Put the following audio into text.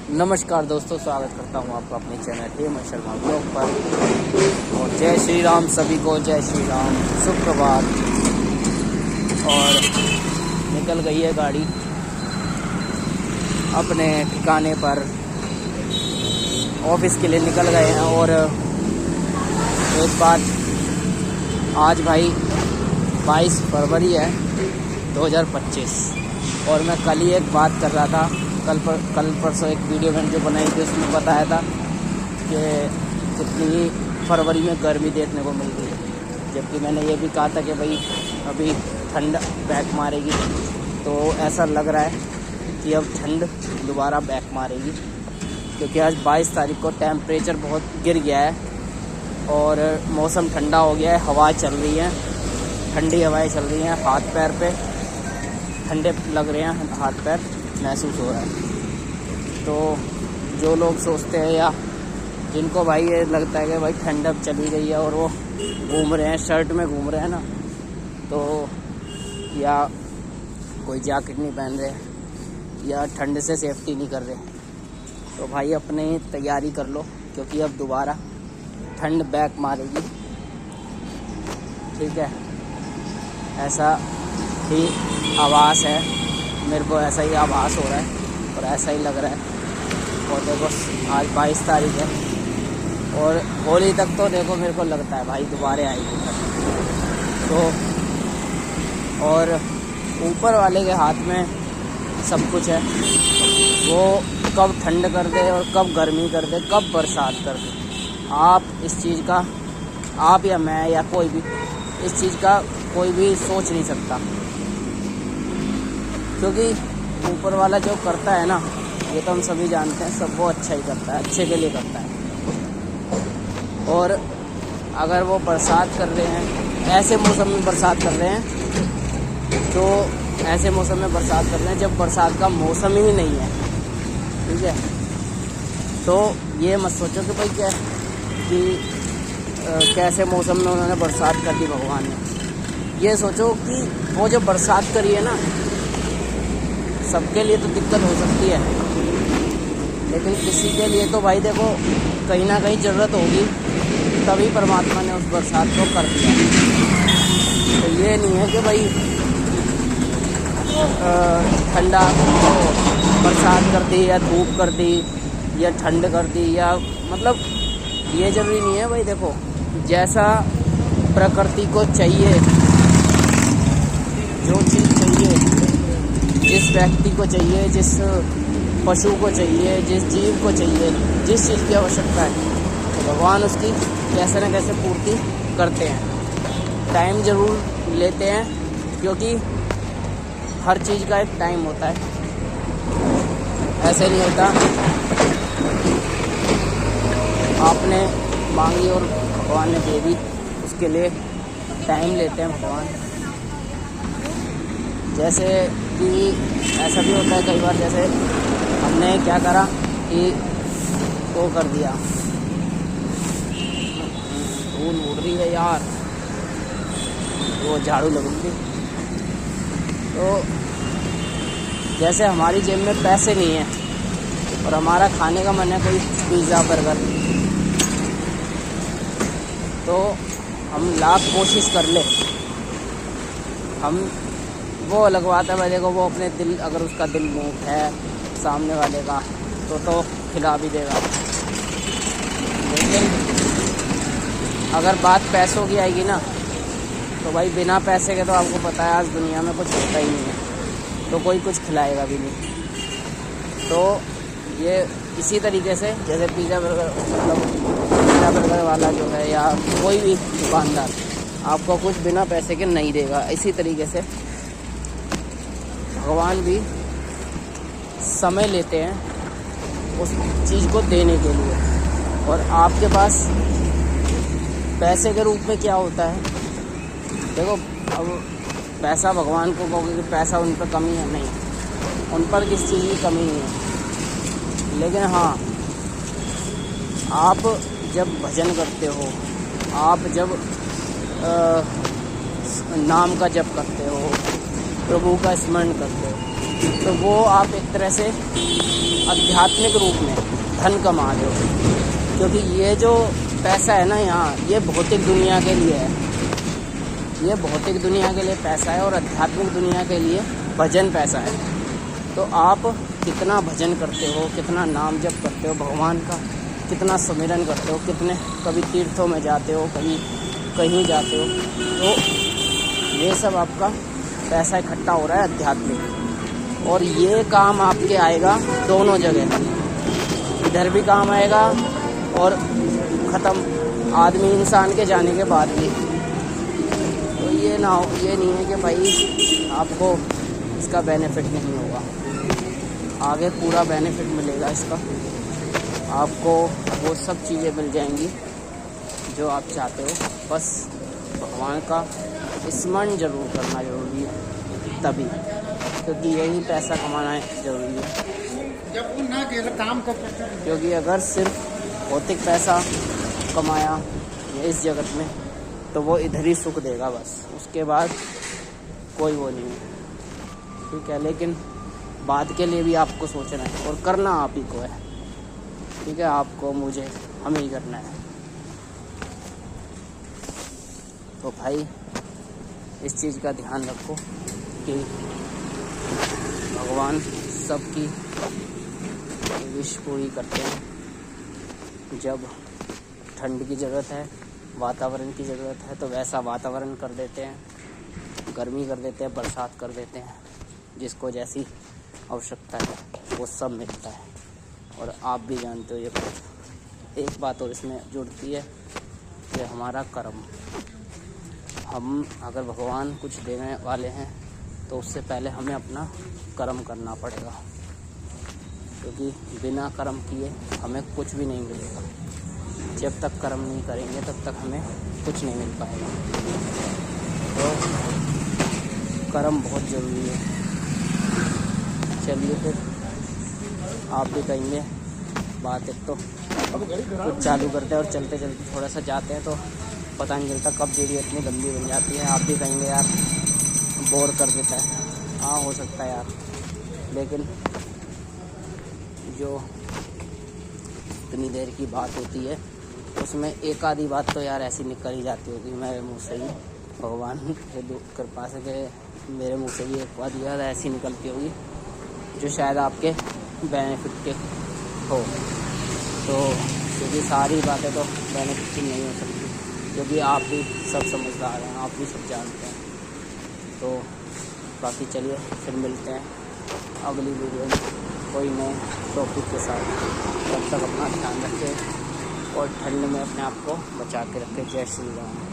नमस्कार दोस्तों, स्वागत करता हूं आपका अपने चैनल हेमंत शर्मा ब्लॉग पर। और जय श्री राम सभी को, जय श्री राम, सुप्रभात। और निकल गई है गाड़ी अपने ठिकाने पर, ऑफिस के लिए निकल गए हैं। और एक बात, आज भाई 22 फरवरी है 2025 और मैं कल ही एक बात कर रहा था, कल परसों एक वीडियो मैंने जो बनाई थी उसमें बताया था कि कितनी फरवरी में गर्मी देखने को मिल रही है, जबकि मैंने ये भी कहा था कि भाई अभी ठंड बैक मारेगी। तो ऐसा लग रहा है कि अब ठंड दोबारा बैक मारेगी, क्योंकि आज 22 तारीख को टेम्परेचर बहुत गिर गया है और मौसम ठंडा हो गया है। हवाएं चल रही हैं, ठंडी हवाएं चल रही हैं, हाथ पैर पे ठंडे लग रहे हैं, हाथ पैर महसूस हो रहा है। तो जो लोग सोचते हैं या जिनको भाई ये लगता है कि भाई ठंड अब चली गई है और वो घूम रहे हैं, शर्ट में घूम रहे हैं ना, तो या कोई जैकेट नहीं पहन रहे या ठंड से सेफ्टी नहीं कर रहे, तो भाई अपनी तैयारी कर लो, क्योंकि अब दोबारा ठंड बैक मारेगी। ठीक है, ऐसा ही आभास है, मेरे को ऐसा ही आभास हो रहा है और ऐसा ही लग रहा है। और देखो आज 22 तारीख है और होली तक तो देखो मेरे को लगता है भाई दोबारा आएगी। तो और ऊपर वाले के हाथ में सब कुछ है, वो कब ठंड कर दे और कब गर्मी कर दे, कब बरसात कर दे। आप इस चीज़ का, आप या मैं या कोई भी इस चीज़ का कोई भी सोच नहीं सकता, क्योंकि ऊपर वाला जो करता है ना, ये तो हम सभी जानते हैं, सब वो अच्छा ही करता है, अच्छे के लिए करता है। और अगर वो बरसात कर रहे हैं, ऐसे मौसम में बरसात कर रहे हैं, तो ऐसे मौसम में बरसात कर रहे हैं जब बरसात का मौसम ही नहीं है। ठीक है, तो ये मत सोचो कि भाई क्या कि कैसे मौसम में उन्होंने बरसात कर दी भगवान ने। ये सोचो कि वो जो बरसात करी है ना, सबके लिए तो दिक्कत हो सकती है, लेकिन किसी के लिए तो भाई देखो कहीं ना कहीं ज़रूरत होगी, तभी परमात्मा ने उस बरसात को कर दिया। तो ये नहीं है कि भाई ठंडा बरसात कर दी या धूप कर दी या ठंड कर दी, या मतलब ये ज़रूरी नहीं है भाई। देखो जैसा प्रकृति को चाहिए, जो चीज़ चाहिए, जिस व्यक्ति को चाहिए, जिस पशु को चाहिए, जिस जीव को चाहिए, जिस चीज़ की आवश्यकता है, तो भगवान उसकी कैसे न कैसे पूर्ति करते हैं। टाइम ज़रूर लेते हैं, क्योंकि हर चीज़ का एक टाइम होता है, ऐसे नहीं होता आपने मांगी और भगवान ने दे दी, उसके लिए टाइम लेते हैं भगवान। जैसे कि ऐसा भी होता है कई बार, जैसे हमने क्या करा कि वो कर दिया, धूल उड़ रही है यार, वो झाड़ू लग रही। तो जैसे हमारी जेब में पैसे नहीं है और हमारा खाने का मन है कोई पिज़्ज़ा बर्गर, तो हम लाख कोशिश कर ले, हम वो अलग बात है भाई। देखो वो अपने दिल, अगर उसका दिल मूक है सामने वाले का, तो खिला भी देगा। लेकिन अगर बात पैसों की आएगी ना, तो भाई बिना पैसे के तो आपको पता है आज दुनिया में कुछ होता ही नहीं है, तो कोई कुछ खिलाएगा भी नहीं। तो ये इसी तरीके से जैसे पिज़्ज़ा बर्गर वाला जो है या कोई भी दुकानदार आपको कुछ बिना पैसे के नहीं देगा, इसी तरीके से भगवान भी समय लेते हैं उस चीज़ को देने के लिए। और आपके पास पैसे के रूप में क्या होता है, देखो अब पैसा भगवान को कहोगे कि पैसा उन पर कमी है, नहीं, उन पर किस चीज़ की कमी नहीं है। लेकिन हाँ, आप जब भजन करते हो, आप जब नाम का जप करते हो, प्रभु का स्मरण करते हो, तो वो आप एक तरह से आध्यात्मिक रूप में धन कमा लो, क्योंकि ये जो पैसा है ना यहाँ, ये भौतिक दुनिया के लिए है, ये भौतिक दुनिया के लिए पैसा है और आध्यात्मिक दुनिया के लिए भजन पैसा है। तो आप कितना भजन करते हो, कितना नाम जप करते हो भगवान का, कितना सुमिरन करते हो, कितने कभी तीर्थों में जाते हो, कभी कहीं जाते हो, तो ये सब आपका पैसा इकट्ठा हो रहा है आध्यात्मिक। और ये काम आपके आएगा दोनों जगह, इधर भी काम आएगा और ख़त्म आदमी इंसान के जाने के बाद भी। तो ये ना हो, ये नहीं है कि भाई आपको इसका बेनिफिट नहीं होगा, आगे पूरा बेनिफिट मिलेगा इसका, आपको वो सब चीज़ें मिल जाएंगी जो आप चाहते हो। बस भगवान का स्मरण जरूर करना ज़रूरी है तभी, क्योंकि यही पैसा कमाना ज़रूरी है। जब वो ना केवल काम करते, क्योंकि अगर सिर्फ भौतिक पैसा कमाया इस जगत में तो वो इधर ही सुख देगा बस, उसके बाद कोई वो नहीं है, ठीक है। लेकिन बाद के लिए भी आपको सोचना है और करना आप ही को है, ठीक है। आपको, मुझे, हमें ही करना है। तो भाई इस चीज़ का ध्यान रखो कि भगवान सबकी विश पूरी करते हैं। जब ठंड की ज़रूरत है, वातावरण की ज़रूरत है, तो वैसा वातावरण कर देते हैं, गर्मी कर देते हैं, बरसात कर देते हैं, जिसको जैसी आवश्यकता है वो सब मिलता है। और आप भी जानते हो ये बात। एक बात और इसमें जुड़ती है कि हमारा कर्म, हम अगर भगवान कुछ देने वाले हैं तो उससे पहले हमें अपना कर्म करना पड़ेगा, क्योंकि बिना कर्म किए हमें कुछ भी नहीं मिलेगा। जब तक कर्म नहीं करेंगे तब तक हमें कुछ नहीं मिल पाएगा। तो कर्म बहुत ज़रूरी है। चलिए फिर आप भी कहेंगे बात, एक तो कुछ चालू करते हैं और चलते चलते थोड़ा सा जाते हैं तो पता नहीं चलता कब वीडियो इतनी लंबी बन जाती है। आप भी कहेंगे यार बोर कर देता है। हाँ, हो सकता है यार, लेकिन जो इतनी देर की बात होती है उसमें एक आधी बात तो यार ऐसी निकल ही जाती होगी मेरे मुंह से ही, भगवान के कृपा से कि मेरे मुंह से भी एक बात यार ऐसी निकलती होगी जो शायद आपके बेनिफिट के हो। तो क्योंकि सारी बातें तो बेनिफिट की नहीं हो सकती, क्योंकि आप भी सब समझदार हैं, आप भी सब जानते हैं। तो बाकी चलिए फिर मिलते हैं अगली वीडियो में कोई नए टॉपिक के साथ। तब तक अपना ध्यान रखें और ठंड में अपने आप को बचा के रखें। जय श्री राम।